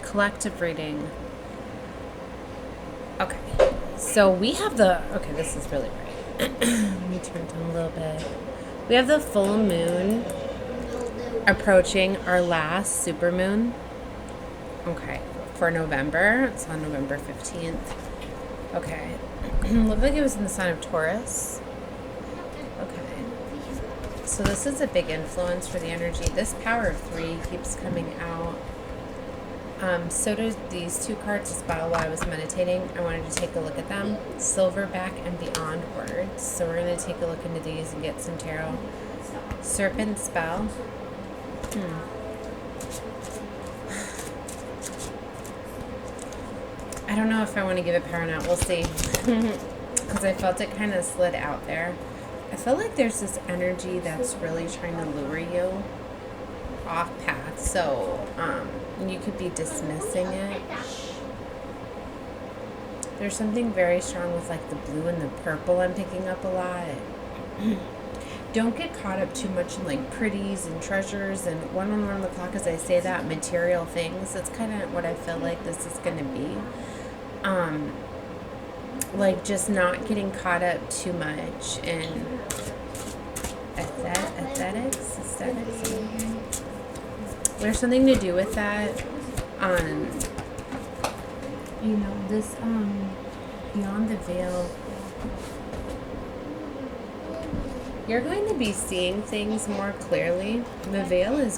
Collective reading. Okay. So we have the... Okay, this is really bright. Let me turn it down a little bit. We have the full moon approaching our last supermoon. Okay. For November. It's on November 15th. Okay. Looked like it was in the sign of Taurus. Okay. So this is a big influence for the energy. This power of 3 keeps coming out. So do these two cards as well. While I was meditating, I wanted to take a look at them. Silverback and Beyond Words. So we're going to take a look into these and get some tarot. Serpent Spell. I don't know if I want to give it power or not. We'll see. Because I felt it kind of slid out there. I feel like there's this energy that's really trying to lure you off path. So, you could be dismissing it. There's something very strong with like the blue and the purple I'm picking up a lot. Don't get caught up too much in like pretties and treasures and 111 on the clock as I say that, material things. That's kind of what I feel like this is going to be. Like just not getting caught up too much in aesthetics. There's something to do with that. You know, this beyond the veil, you're going to be seeing things more clearly. The veil is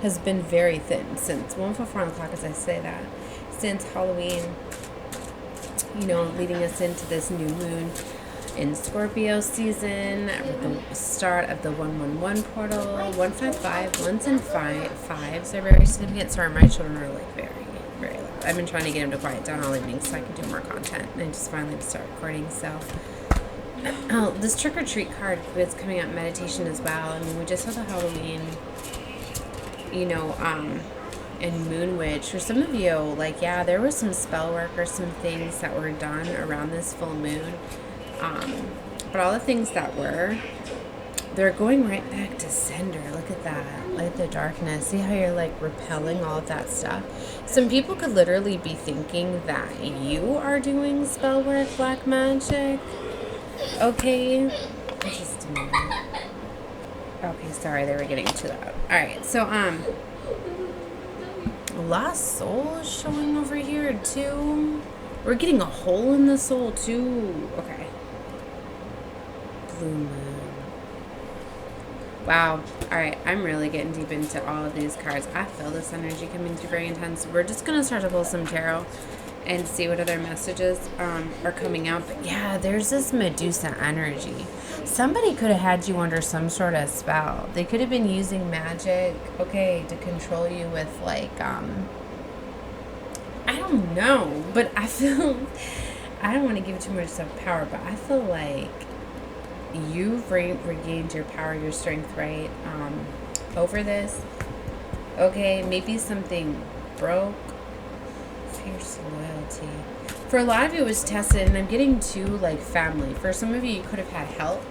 has been very thin since 1:04 on the clock as I say that, since Halloween, you know, leading us into this new moon in Scorpio season, with the start of the 111 portal. 155, ones and fives are very significant. Sorry, my children are like very, very loud. I've been trying to get them to quiet down all evening so I can do more content, and I just finally had to start recording. So, this trick or treat card is coming out in meditation as well. I mean, we just had the Halloween, you know, and Moon Witch. For some of you, like, yeah, there was some spell work or some things that were done around this full moon. But all the things that they're going right back to sender. Look at that. Look at the darkness. See how you're like repelling all of that stuff? Some people could literally be thinking that you are doing spell work, black magic. Okay. Just a moment. Okay, sorry, they were getting too loud. Alright, so, Lost Soul is showing over here too. We're getting a hole in the soul too. Okay. Blue moon. Wow. Alright, I'm really getting deep into all of these cards. I feel this energy coming through very intense. We're just going to start to pull some tarot and see what other messages are coming out. But yeah, there's this Medusa energy. Somebody could have had you under some sort of spell. They could have been using magic, okay, to control you with like, I don't know. But I feel, I don't want to give too much self-power, but I feel like you've regained your power, your strength, right, over this. Okay, maybe something broke. Fierce loyalty. For a lot of you, it was tested, and I'm getting to, like, family. For some of you, you could have had help,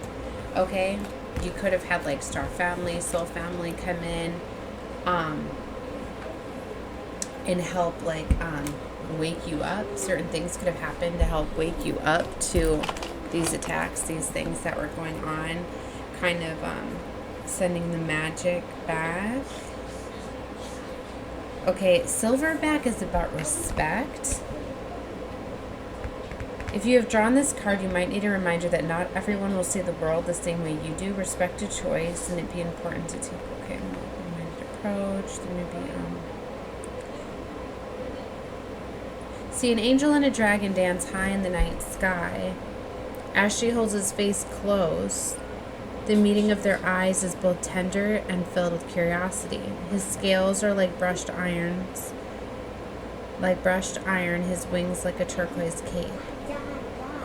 okay? You could have had, like, star family, soul family come in, and help, like, wake you up. Certain things could have happened to help wake you up to these attacks, these things that were going on, kind of sending the magic back. Okay, Silverback is about respect. If you have drawn this card, you might need a reminder that not everyone will see the world the same way you do. Respect a choice, and it'd be important to take. Okay, reminded approach. There may be see an angel and a dragon dance high in the night sky. As she holds his face close, the meeting of their eyes is both tender and filled with curiosity. His scales are like brushed irons. Like brushed iron, his wings like a turquoise cape.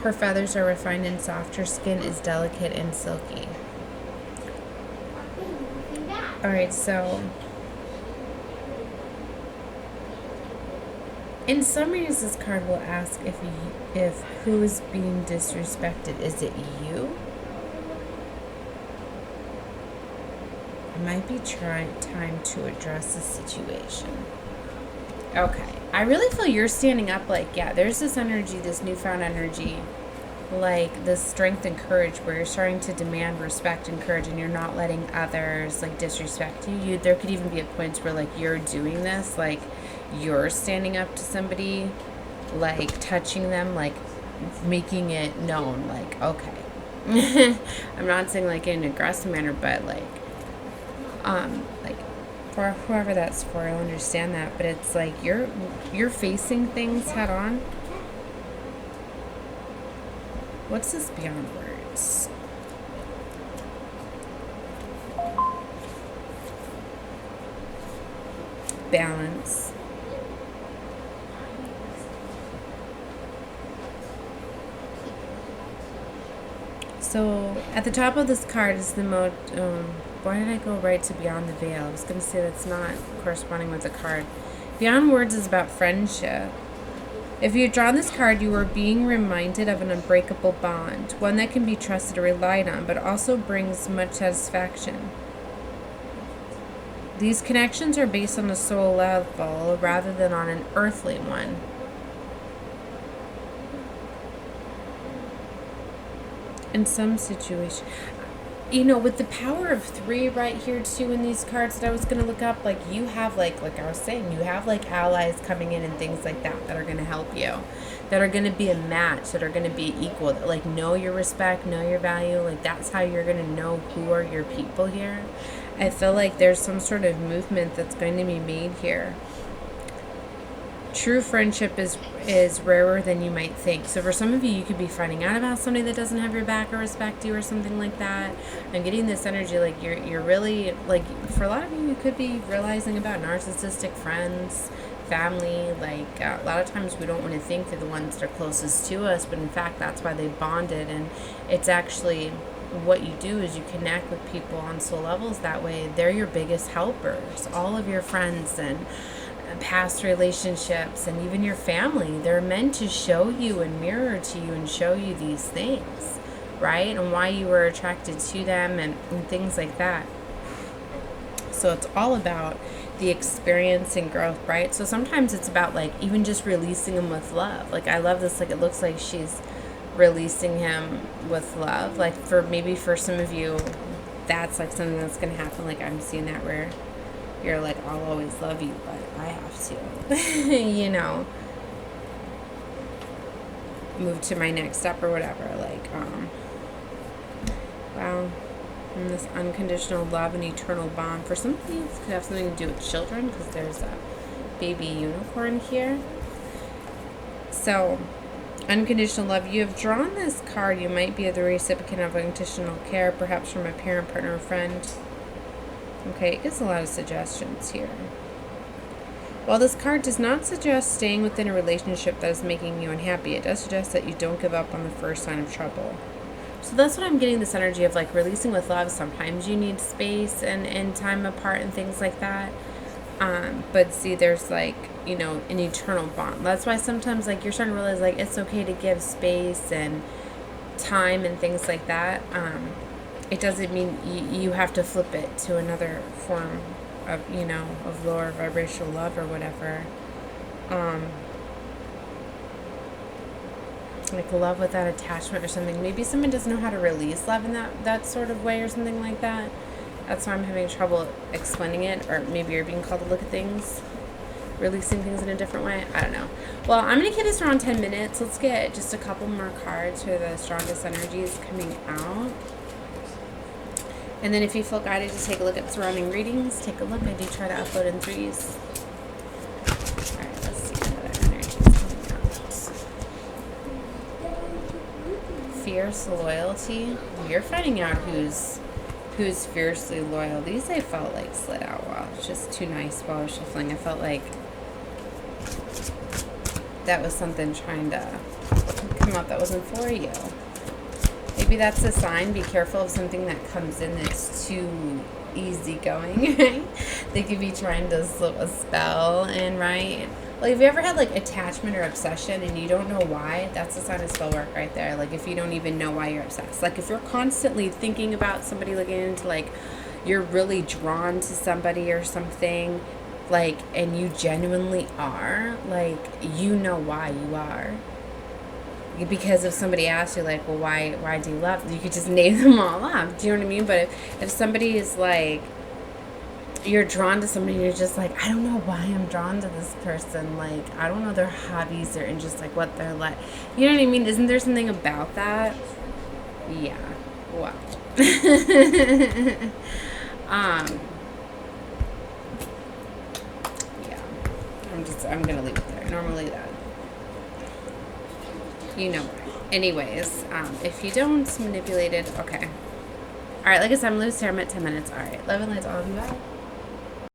Her feathers are refined and soft. Her skin is delicate and silky. Alright, so in some readings, this card will ask if who is being disrespected. Is it you? It might be time to address the situation. Okay. I really feel you're standing up like, yeah, there's this energy, this newfound energy, like this strength and courage where you're starting to demand respect and courage, and you're not letting others like disrespect you. There could even be a point where like you're doing this, like you're standing up to somebody, like touching them, like making it known, like, okay. I'm not saying like in an aggressive manner, but like for whoever that's for, I'll understand that. But it's like you're facing things head on. What's this beyond words? Balance. So at the top of this card is the mode. Why did I go right to Beyond the Veil? I was going to say that's not corresponding with the card. Beyond Words is about friendship. If you draw this card, you are being reminded of an unbreakable bond, one that can be trusted or relied on, but also brings much satisfaction. These connections are based on a soul level rather than on an earthly one. In some situation, you know, with the power of 3 right here too in these cards that I was going to look up, like you have like I was saying, you have like allies coming in and things like that that are going to help you, that are going to be a match, that are going to be equal, that like know your respect, know your value. Like that's how you're going to know who are your people here. I feel like there's some sort of movement that's going to be made here. True friendship is rarer than you might think. So for some of you, you could be finding out about somebody that doesn't have your back or respect you or something like that. I'm getting this energy like you're really, like for a lot of you, you could be realizing about narcissistic friends, family. Like a lot of times we don't want to think they're the ones that are closest to us, but in fact that's why they bonded. And it's actually what you do is you connect with people on soul levels. That way they're your biggest helpers. All of your friends and past relationships and even your family, they're meant to show you and mirror to you and show you these things, right? And why you were attracted to them and things like that. So it's all about the experience and growth, right? So sometimes it's about like even just releasing them with love. Like I love this, like it looks like she's releasing him with love. Like for some of you, that's like something that's going to happen. Like I'm seeing that where you're like, I'll always love you, but I have to, you know, move to my next step or whatever. Like, wow. And this unconditional love and eternal bond. For some of you, this could have something to do with children because there's a baby unicorn here. So, unconditional love. You have drawn this card. You might be the recipient of unconditional care, perhaps from a parent, partner, or friend. Okay, it gives a lot of suggestions here. While this card does not suggest staying within a relationship that is making you unhappy, it does suggest that you don't give up on the first sign of trouble. So that's what I'm getting, this energy of like releasing with love. Sometimes you need space and time apart and things like that. But see, there's like, you know, an eternal bond. That's why sometimes like you're starting to realize like it's okay to give space and time and things like that. It doesn't mean you have to flip it to another form of, you know, of lower vibrational love or whatever. Like love without attachment or something. Maybe someone doesn't know how to release love in that sort of way or something like that. That's why I'm having trouble explaining it. Or maybe you're being called to look at things, releasing things in a different way. I don't know. Well, I'm going to keep this around 10 minutes. Let's get just a couple more cards for the strongest energies coming out. And then if you feel guided to take a look at surrounding readings, take a look. I do try to upload in 3s. All right, let's see what other energy is coming out. Fierce loyalty. You're finding out who's fiercely loyal. These I felt like slid out while it's just too nice while I was shuffling. I felt like that was something trying to come up that wasn't for you. Maybe that's a sign. Be careful of something that comes in that's too easygoing, right? They could be trying to slip a spell in, right? Like, have you ever had, like, attachment or obsession and you don't know why? That's a sign of spell work right there. Like, if you don't even know why you're obsessed. Like, if you're constantly thinking about somebody, looking into, like, you're really drawn to somebody or something, like, and you genuinely are, like, you know why you are. Because if somebody asks you, like, well, why do you love? You could just name them all off. Do you know what I mean? But if somebody is like, you're drawn to somebody and you're just like, I don't know why I'm drawn to this person. Like, I don't know their hobbies, their interests, like what they're like. You know what I mean? Isn't there something about that? Yeah. Wow. Yeah. I'm gonna leave it there. Normally that. You know why. Anyways, if you don't manipulate it, okay. Alright, like I said, I'm loose here. I'm at 10 minutes. Alright. Love and light to all of you. Bye.